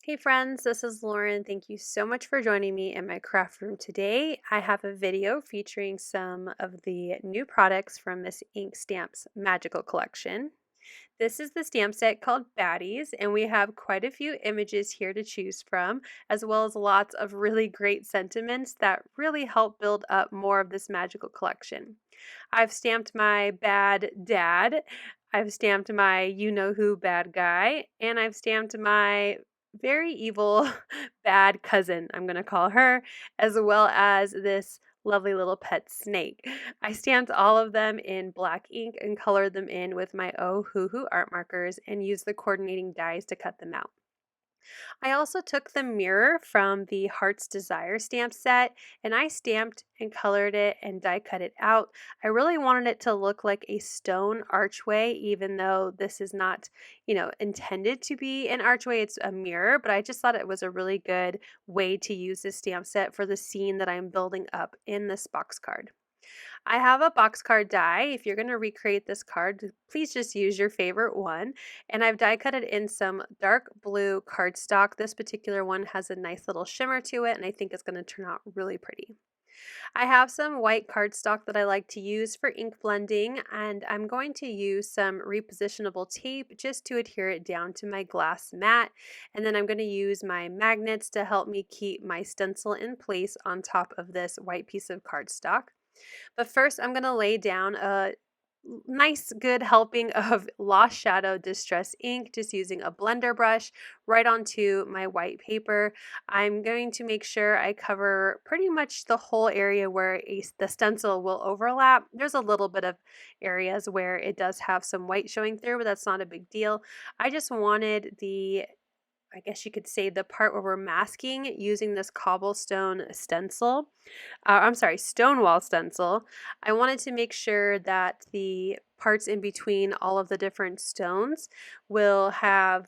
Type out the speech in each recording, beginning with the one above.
Hey friends, this is Lauren. Thank you so much for joining me in my craft room today. I have a video featuring some of the new products from Miss Ink Stamp's magical collection. This is the stamp set called Baddies, and we have quite a few images here to choose from, as well as lots of really great sentiments that really help build up more of this magical collection. I've stamped my bad dad, I've stamped my you know who bad guy, and I've stamped my very evil bad cousin, I'm going to call her, as well as this lovely little pet snake. I stamped all of them in black ink and colored them in with my Oh Hoo Hoo art markers and used the coordinating dies to cut them out. I also took the mirror from the Heart's Desire stamp set and I stamped and colored it and die cut it out. I really wanted it to look like a stone archway, even though this is not, intended to be an archway. It's a mirror, but I just thought it was a really good way to use this stamp set for the scene that I'm building up in this box card. I have a box card die. If you're going to recreate this card, please just use your favorite one. And I've die cut it in some dark blue cardstock. This particular one has a nice little shimmer to it, and I think it's going to turn out really pretty. I have some white cardstock that I like to use for ink blending, and I'm going to use some repositionable tape just to adhere it down to my glass mat. And then I'm going to use my magnets to help me keep my stencil in place on top of this white piece of cardstock. But first, I'm going to lay down a nice good helping of Lost Shadow Distress ink, just using a blender brush right onto my white paper. I'm going to make sure I cover pretty much the whole area where the stencil will overlap. There's a little bit of areas where it does have some white showing through, but that's not a big deal. I just wanted I guess you could say the part where we're masking using this cobblestone stencil. Stonewall stencil. I wanted to make sure that the parts in between all of the different stones will have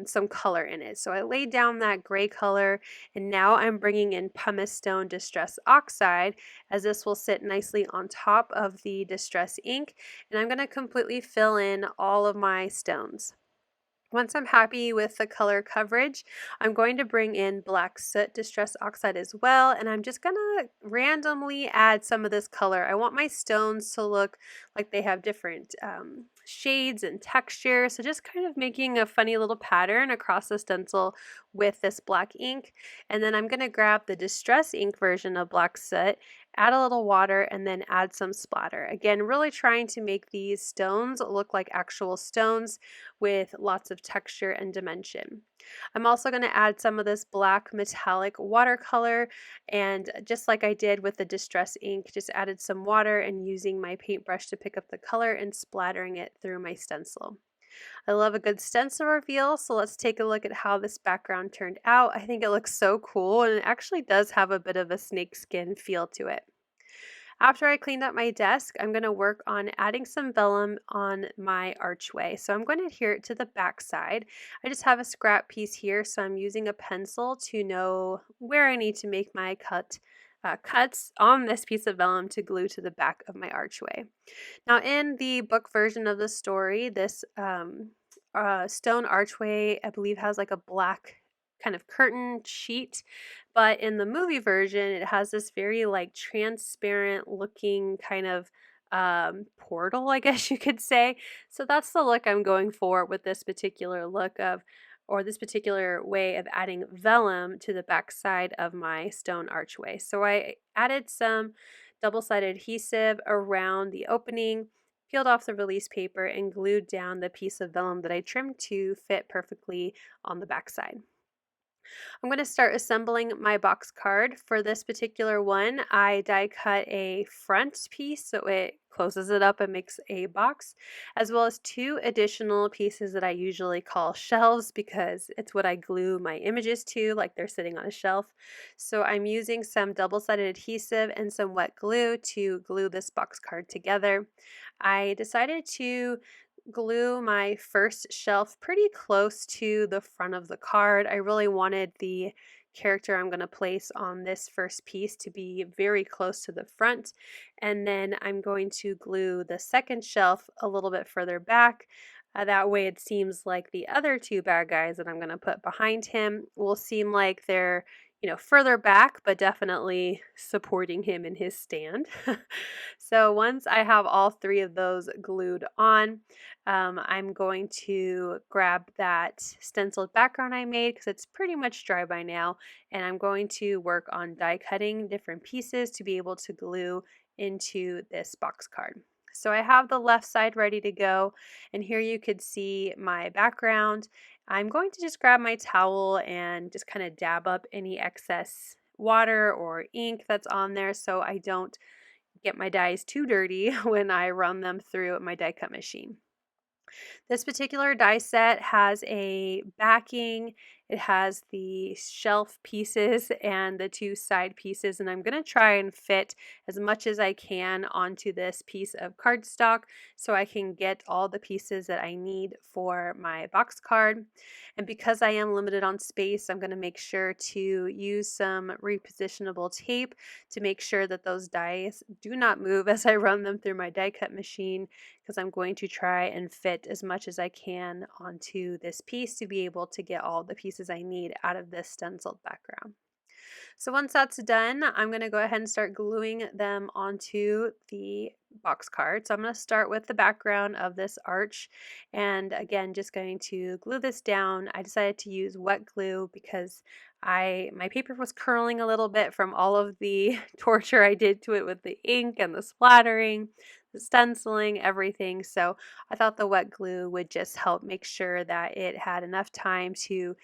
some color in it. So I laid down that gray color, and now I'm bringing in Pumice Stone Distress Oxide, as this will sit nicely on top of the Distress ink, and I'm going to completely fill in all of my stones. Once I'm happy with the color coverage, I'm going to bring in Black Soot Distress Oxide as well, and I'm just going to randomly add some of this color. I want my stones to look like they have different shades and texture, so just kind of making a funny little pattern across the stencil with this black ink. And then I'm going to grab the Distress ink version of Black Soot, add a little water, and then add some splatter. Again, really trying to make these stones look like actual stones with lots of texture and dimension. I'm also going to add some of this black metallic watercolor, and just like I did with the Distress ink, just added some water and using my paintbrush to pick up the color and splattering it through my stencil. I love a good stencil reveal, so let's take a look at how this background turned out. I think it looks so cool, and it actually does have a bit of a snakeskin feel to it. After I cleaned up my desk, I'm going to work on adding some vellum on my archway. So I'm going to adhere it to the back side. I just have a scrap piece here, so I'm using a pencil to know where I need to make my cuts on this piece of vellum to glue to the back of my archway. Now, in the book version of the story, this stone archway, I believe, has like a black kind of curtain sheet, but in the movie version it has this very like transparent looking kind of portal, I guess you could say. So that's the look I'm going for with this particular this particular way of adding vellum to the back side of my stone archway. So I added some double-sided adhesive around the opening, peeled off the release paper, and glued down the piece of vellum that I trimmed to fit perfectly on the back side. I'm going to start assembling my box card. For this particular one, I die cut a front piece so it closes it up and makes a box, as well as two additional pieces that I usually call shelves because it's what I glue my images to, like they're sitting on a shelf. So I'm using some double-sided adhesive and some wet glue to glue this box card together. I decided to glue my first shelf pretty close to the front of the card. I really wanted the character I'm going to place on this first piece to be very close to the front, and then I'm going to glue the second shelf a little bit further back That way it seems like the other two bad guys that I'm going to put behind him will seem like they're, further back, but definitely supporting him in his stand. So once I have all three of those glued on, I'm going to grab that stenciled background I made because it's pretty much dry by now, and I'm going to work on die cutting different pieces to be able to glue into this box card. So I have the left side ready to go, and here you could see my background. I'm going to just grab my towel and just kind of dab up any excess water or ink that's on there so I don't get my dies too dirty when I run them through my die cut machine. This particular die set has a backing, it has the shelf pieces and the two side pieces, and I'm going to try and fit as much as I can onto this piece of cardstock so I can get all the pieces that I need for my box card. And because I am limited on space, I'm going to make sure to use some repositionable tape to make sure that those dies do not move as I run them through my die cut machine, because I'm going to try and fit as much as I can onto this piece to be able to get all the pieces I need out of this stenciled background. So once that's done, I'm going to go ahead and start gluing them onto the box card. So I'm going to start with the background of this arch, and again, just going to glue this down. I decided to use wet glue because my paper was curling a little bit from all of the torture I did to it with the ink and the splattering, the stenciling, everything. So I thought the wet glue would just help make sure that it had enough time to,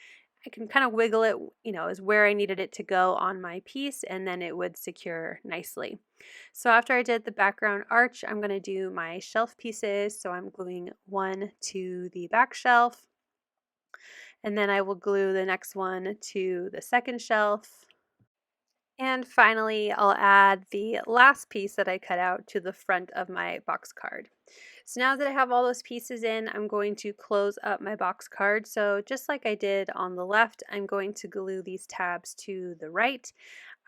I can kind of wiggle it, is where I needed it to go on my piece, and then it would secure nicely. So after I did the background arch, I'm going to do my shelf pieces. So I'm gluing one to the back shelf, and then I will glue the next one to the second shelf. And finally, I'll add the last piece that I cut out to the front of my box card. So now that I have all those pieces in, I'm going to close up my box card. So just like I did on the left, I'm going to glue these tabs to the right.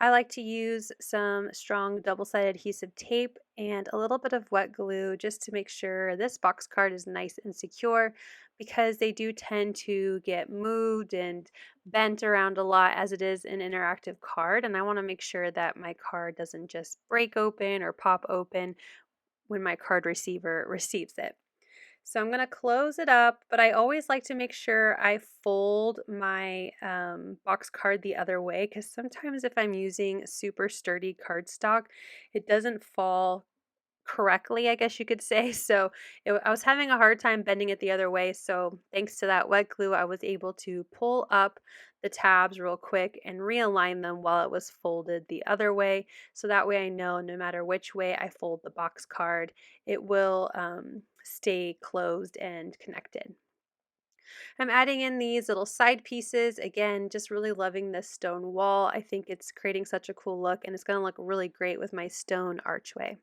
I like to use some strong double-sided adhesive tape and a little bit of wet glue just to make sure this box card is nice and secure, because they do tend to get moved and bent around a lot as it is an interactive card, and I want to make sure that my card doesn't just break open or pop open when my card receiver receives it. So I'm going to close it up, but I always like to make sure I fold my box card the other way, because sometimes if I'm using super sturdy cardstock, it doesn't fall correctly, I guess you could say. So I was having a hard time bending it the other way. So thanks to that wet glue, I was able to pull up the tabs real quick and realign them while it was folded the other way. So that way I know no matter which way I fold the box card, it will stay closed and connected. I'm adding in these little side pieces. Again, just really loving this stone wall. I think it's creating such a cool look, and it's going to look really great with my stone archway.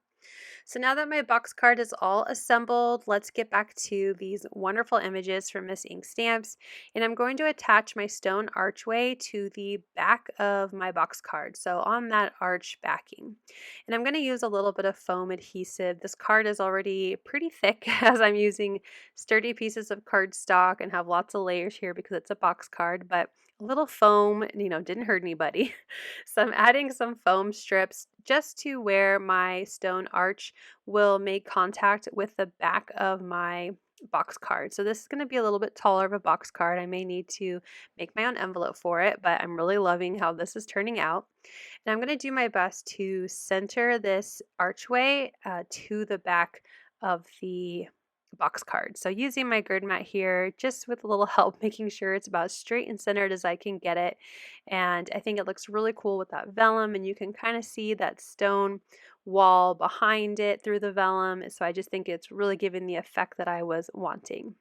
So now that my box card is all assembled, let's get back to these wonderful images from Miss Ink Stamps. And I'm going to attach my stone archway to the back of my box card, so on that arch backing. And I'm going to use a little bit of foam adhesive. This card is already pretty thick as I'm using sturdy pieces of cardstock and have lots of layers here because it's a box card, but a little foam, didn't hurt anybody. So I'm adding some foam strips just to where my stone arch will make contact with the back of my box card. So this is going to be a little bit taller of a box card. I may need to make my own envelope for it, but I'm really loving how this is turning out. And I'm going to do my best to center this archway to the back of the box card. So using my grid mat here, just with a little help, making sure it's about as straight and centered as I can get it. And I think it looks really cool with that vellum, and you can kind of see that stone wall behind it through the vellum. So I just think it's really giving the effect that I was wanting.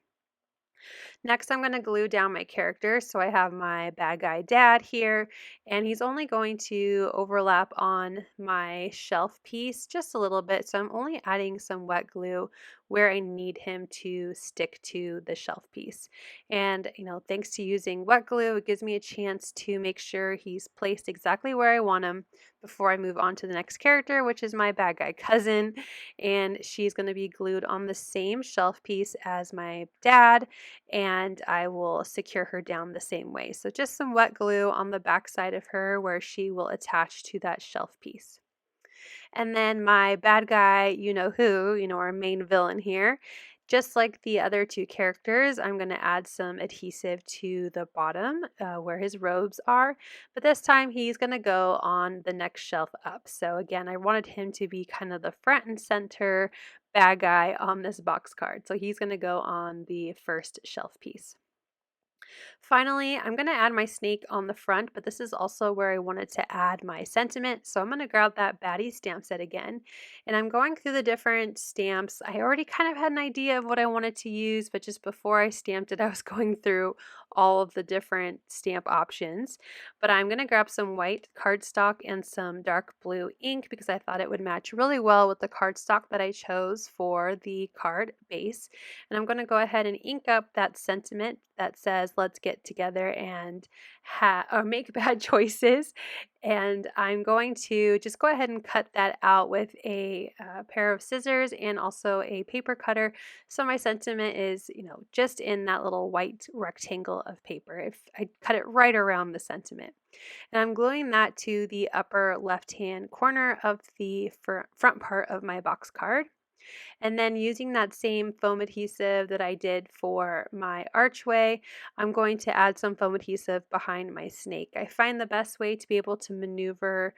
Next, I'm going to glue down my character. So I have my bad guy dad here, and he's only going to overlap on my shelf piece just a little bit. So I'm only adding some wet glue where I need him to stick to the shelf piece. And, thanks to using wet glue, it gives me a chance to make sure he's placed exactly where I want him. before I move on to the next character, which is my bad guy cousin, and she's going to be glued on the same shelf piece as my dad, and I will secure her down the same way. So just some wet glue on the back side of her where she will attach to that shelf piece. And then my bad guy, you know who, our main villain here. Just like the other two characters, I'm going to add some adhesive to the bottom where his robes are. But this time he's going to go on the next shelf up. So again, I wanted him to be kind of the front and center bad guy on this box card. So he's going to go on the first shelf piece. Finally, I'm going to add my snake on the front, but this is also where I wanted to add my sentiment. So I'm going to grab that Baddies stamp set again, and I'm going through the different stamps. I already kind of had an idea of what I wanted to use, but just before I stamped it, I was going through all of the different stamp options. But I'm going to grab some white cardstock and some dark blue ink because I thought it would match really well with the cardstock that I chose for the card base. And I'm going to go ahead and ink up that sentiment that says, let's get together and make bad choices. And I'm going to just go ahead and cut that out with a pair of scissors and also a paper cutter. So my sentiment is, just in that little white rectangle of paper. If I cut it right around the sentiment. And I'm gluing that to the upper left-hand corner of the front part of my box card. And then using that same foam adhesive that I did for my archway, I'm going to add some foam adhesive behind my snake. I find the best way to be able to maneuver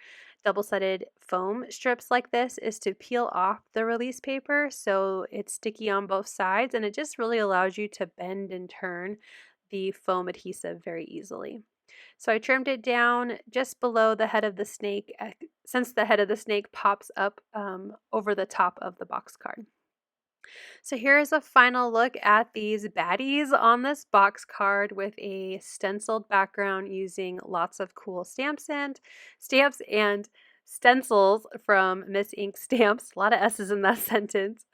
double-sided foam strips like this is to peel off the release paper so it's sticky on both sides, and it just really allows you to bend and turn the foam adhesive very easily. So I trimmed it down just below the head of the snake, since the head of the snake pops up over the top of the box card. So here's a final look at these baddies on this box card with a stenciled background using lots of cool stamps and stencils from Miss Ink Stamps. A lot of S's in that sentence.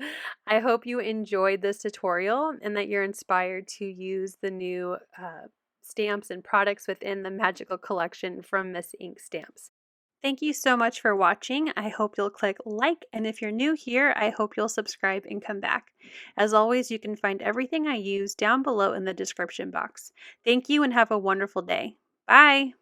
I hope you enjoyed this tutorial and that you're inspired to use the new stamps and products within the magical collection from Miss Ink Stamps. Thank you so much for watching. I hope you'll click like, and if you're new here, I hope you'll subscribe and come back. As always, you can find everything I use down below in the description box. Thank you and have a wonderful day. Bye!